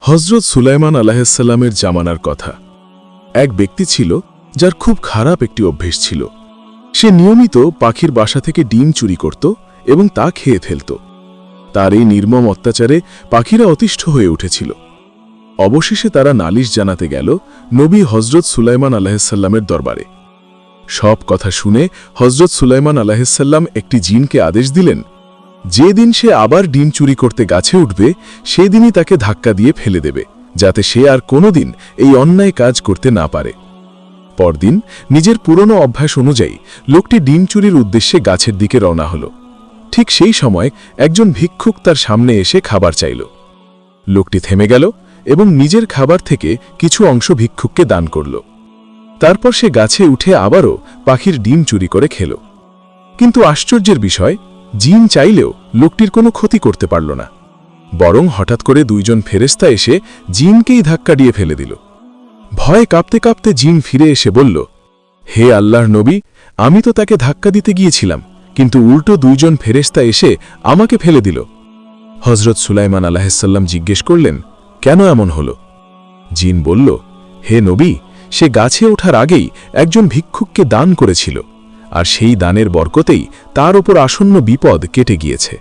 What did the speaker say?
হযরত সুলাইমান আলাইহিসসালামের জামানার কথা। এক ব্যক্তি ছিল যার খুব খারাপ একটি অভ্যেস ছিল। সে নিয়মিত পাখির বাসা থেকে ডিম চুরি করত এবং তা খেয়ে ফেলত। তার এই নির্মম অত্যাচারে পাখিরা অতিষ্ঠ হয়ে উঠেছিল। অবশেষে তারা নালিশ জানাতে গেল নবী হযরত সুলাইমান আলাইহিসসালামের দরবারে। সব কথা শুনে হযরত সুলাইমান আলাইহিসসালাম একটি জিনকে আদেশ দিলেন, যেদিন সে আবার ডিম চুরি করতে গাছে উঠবে সেদিনই তাকে ধাক্কা দিয়ে ফেলে দেবে, যাতে সে আর কোনোদিন এই অন্যায় কাজ করতে না পারে। পরদিন নিজের পুরনো অভ্যাস অনুযায়ী লোকটি ডিম চুরির উদ্দেশ্যে গাছের দিকে রওনা হল। ঠিক সেই সময় একজন ভিক্ষুক তার সামনে এসে খাবার চাইল। লোকটি থেমে গেল এবং নিজের খাবার থেকে কিছু অংশ ভিক্ষুককে দান করল। তারপর সে গাছে উঠে আবারও পাখির ডিম চুরি করে খেল। কিন্তু আশ্চর্যের বিষয়, জিন চাইলেও লোকটির কোনো ক্ষতি করতে পারল না। বরং হঠাৎ করে দুইজন ফেরেশতা এসে জিনকেই ধাক্কা দিয়ে ফেলে দিল। ভয়ে কাঁপতে কাঁপতে জিন ফিরে এসে বলল, হে আল্লাহর নবী, আমি তো তাকে ধাক্কা দিতে গিয়েছিলাম, কিন্তু উল্টো দুইজন ফেরেশতা এসে আমাকে ফেলে দিল। হযরত সুলাইমান আলাইহিসসালাম জিজ্ঞেস করলেন, কেন এমন হল? জিন বলল, হে নবী, সে গাছে ওঠার আগেই একজন ভিক্ষুককে দান করেছিল, আর সেই দানের বরকতেই তার ওপর আসন্ন বিপদ কেটে গিয়েছে।